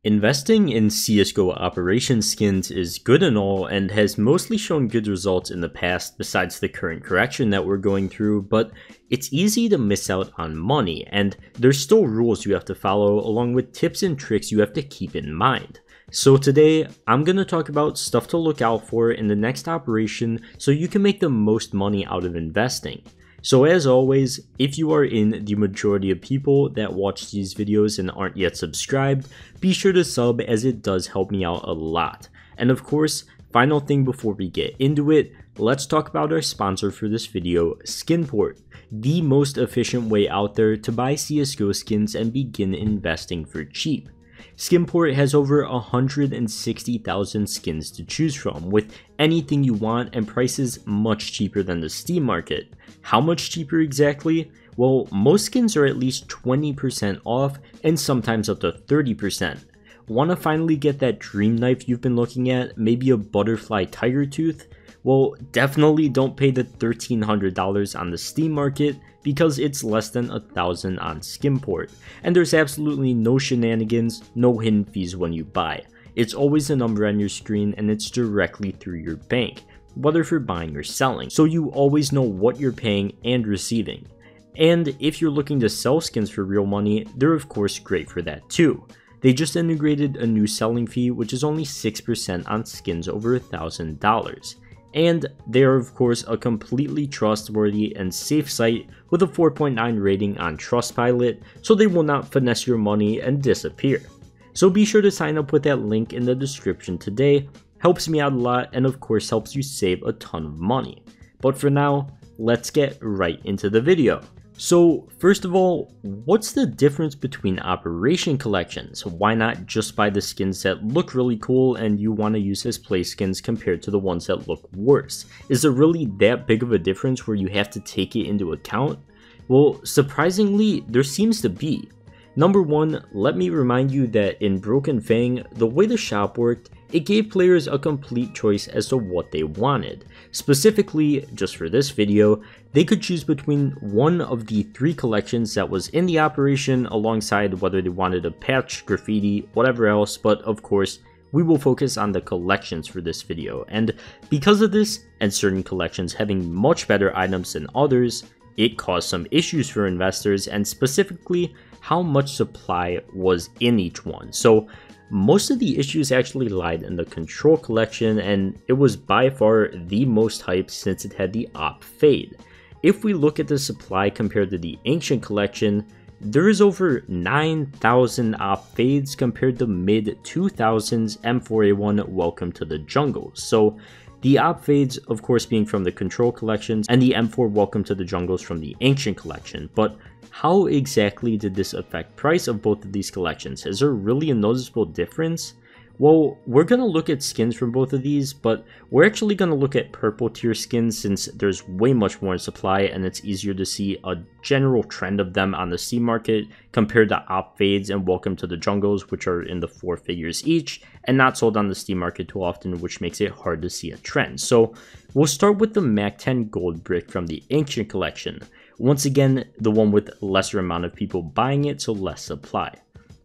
Investing in CSGO operation skins is good and all and has mostly shown good results in the past besides the current correction that we're going through, but it's easy to miss out on money and there's still rules you have to follow along with tips and tricks you have to keep in mind. So today, I'm going to talk about stuff to look out for in the next operation so you can make the most money out of investing. So as always, if you are in the majority of people that watch these videos and aren't yet subscribed, be sure to sub as it does help me out a lot. And of course, final thing before we get into it, let's talk about our sponsor for this video, Skinport, the most efficient way out there to buy CSGO skins and begin investing for cheap. Skinport has over 160,000 skins to choose from, with anything you want and prices much cheaper than the Steam market. How much cheaper exactly? Well, most skins are at least 20% off and sometimes up to 30%. Want to finally get that dream knife you've been looking at, maybe a butterfly tiger tooth? Well, definitely don't pay the $1,300 on the Steam market because it's less than $1,000 on Skinport. And there's absolutely no shenanigans, no hidden fees when you buy. It's always a number on your screen and it's directly through your bank, whether for buying or selling. So you always know what you're paying and receiving. And if you're looking to sell skins for real money, they're of course great for that too. They just integrated a new selling fee which is only 6% on skins over $1,000. And they are of course a completely trustworthy and safe site with a 4.9 rating on Trustpilot, so they will not finesse your money and disappear. So be sure to sign up with that link in the description today, helps me out a lot and of course helps you save a ton of money. But for now, let's get right into the video. So first of all, what's the difference between operation collections? Why not just buy the skins that look really cool and you want to use as play skins compared to the ones that look worse? Is there really that big of a difference where you have to take it into account? Well, surprisingly, there seems to be. Number one, let me remind you that in Broken Fang, the way the shop worked, it gave players a complete choice as to what they wanted. Specifically, just for this video, they could choose between one of the 3 collections that was in the operation alongside whether they wanted a patch, graffiti, whatever else, but of course, we will focus on the collections for this video. And because of this, and certain collections having much better items than others, it caused some issues for investors and specifically how much supply was in each one. So most of the issues actually lied in the Control collection and it was by far the most hyped since it had the op fade. If we look at the supply compared to the Ancient collection, there is over 9,000 op fades compared to mid 2000s M4A1 Welcome to the Jungle. So the op fades of course being from the Control collections and the M4 Welcome to the Jungles from the Ancient collection. But how exactly did this affect price of both of these collections? Is there really a noticeable difference? Well, we're going to look at skins from both of these, but we're actually going to look at purple tier skins since there's way much more in supply and it's easier to see a general trend of them on the Steam market compared to op fades and Welcome to the Jungles, which are in the 4 figures each and not sold on the Steam market too often, which makes it hard to see a trend. So we'll start with the Mac 10 gold brick from the Ancient collection. Once again, the one with lesser amount of people buying it, so less supply.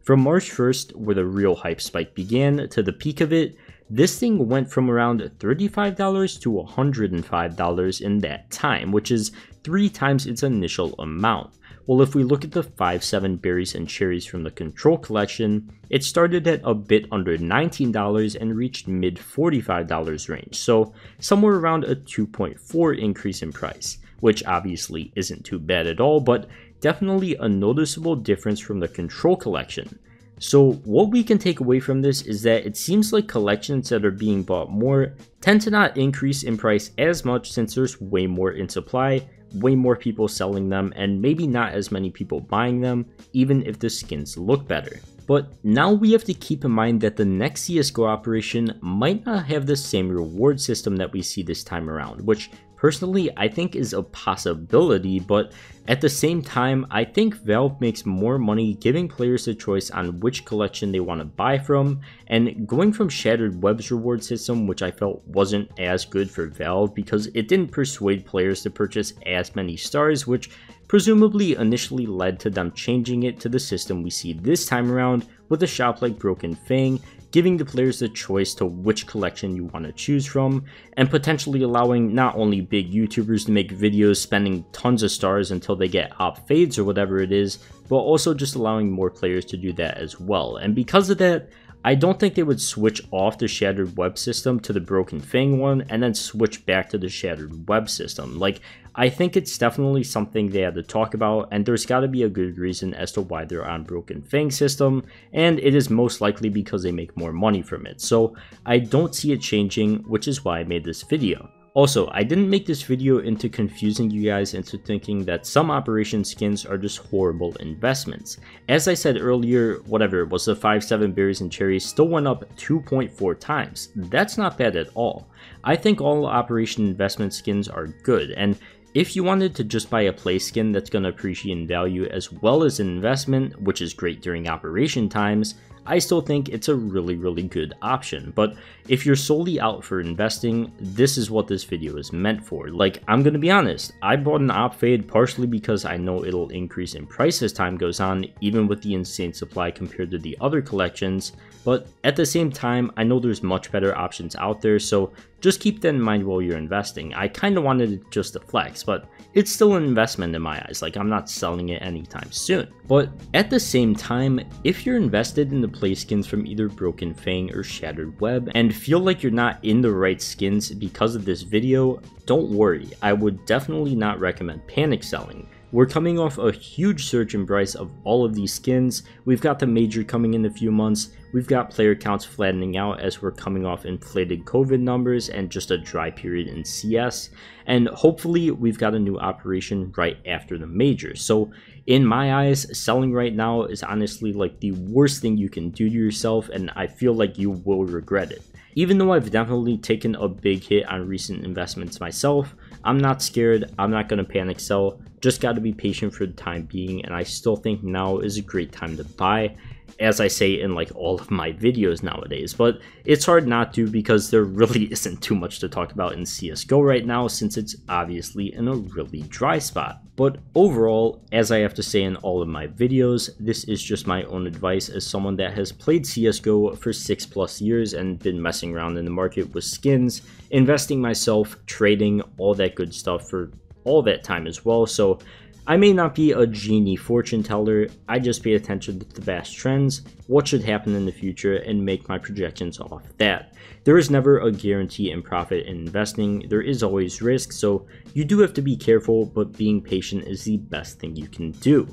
From March 1st, where the real hype spike began, to the peak of it, this thing went from around $35 to $105 in that time, which is 3 times its initial amount. Well, if we look at the 5.7 berries and cherries from the Control collection, it started at a bit under $19 and reached mid $45 range, so somewhere around a 2.4 increase in price, which obviously isn't too bad at all, but definitely a noticeable difference from the Control collection. So what we can take away from this is that it seems like collections that are being bought more tend to not increase in price as much since there's way more in supply, way more people selling them, and maybe not as many people buying them, even if the skins look better. But now we have to keep in mind that the next CSGO operation might not have the same reward system that we see this time around, which personally I think is a possibility, but at the same time I think Valve makes more money giving players a choice on which collection they want to buy from, and going from Shattered Web's reward system, which I felt wasn't as good for Valve because it didn't persuade players to purchase as many stars, which presumably initially led to them changing it to the system we see this time around, with a shop like Broken Fang, giving the players the choice to which collection you want to choose from, and potentially allowing not only big YouTubers to make videos spending tons of stars until they get op fades or whatever it is, but also just allowing more players to do that as well. And because of that, I don't think they would switch off the Shattered Web system to the Broken Fang one and then switch back to the Shattered Web system. Like, I think it's definitely something they had to talk about, and there's got to be a good reason as to why they're on Broken Fang system, and it is most likely because they make more money from it. So I don't see it changing, which is why I made this video. Also, I didn't make this video into confusing you guys into thinking that some operation skins are just horrible investments. As I said earlier, whatever it was, the 5-7 berries and cherries still went up 2.4 times. That's not bad at all. I think all operation investment skins are good, and if you wanted to just buy a play skin that's going to appreciate in value as well as an investment, which is great during operation times, I still think it's a really good option. But if you're solely out for investing, this is what this video is meant for. Like, I'm gonna be honest, I bought an op fade partially because I know it'll increase in price as time goes on, even with the insane supply compared to the other collections, but at the same time, I know there's much better options out there, so just keep that in mind while you're investing. I kinda wanted it just to flex, but it's still an investment in my eyes. Like, I'm not selling it anytime soon. But at the same time, if you're invested in the play skins from either Broken Fang or Shattered Web and feel like you're not in the right skins because of this video, don't worry. I would definitely not recommend panic selling. We're coming off a huge surge in price of all of these skins. We've got the major coming in a few months. We've got player counts flattening out as we're coming off inflated COVID numbers and just a dry period in CS. And hopefully we've got a new operation right after the major. So in my eyes, selling right now is honestly like the worst thing you can do to yourself, and I feel like you will regret it. Even though I've definitely taken a big hit on recent investments myself, I'm not scared. I'm not going to panic sell. Just got to be patient for the time being, and I still think now is a great time to buy, as I say in like all of my videos nowadays. But it's hard not to, because there really isn't too much to talk about in CSGO right now, since it's obviously in a really dry spot. But overall, as I have to say in all of my videos, this is just my own advice as someone that has played CSGO for 6+ years and been messing around in the market with skins, investing myself, trading, all that good stuff for all that time as well. So I may not be a genie fortune teller, I just pay attention to the vast trends, what should happen in the future, and make my projections off that. There is never a guarantee in profit in investing, there is always risk, so you do have to be careful, but being patient is the best thing you can do.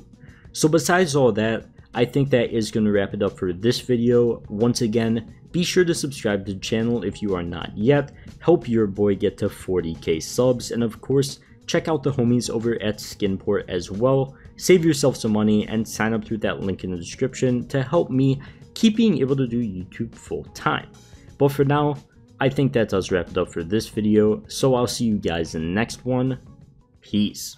So besides all that, I think that is going to wrap it up for this video. Once again, be sure to subscribe to the channel if you are not yet, help your boy get to 40k subs, and of course, check out the homies over at Skinport as well. Save yourself some money and sign up through that link in the description to help me keep being able to do YouTube full time. But for now, I think that does wrap it up for this video, so I'll see you guys in the next one. Peace.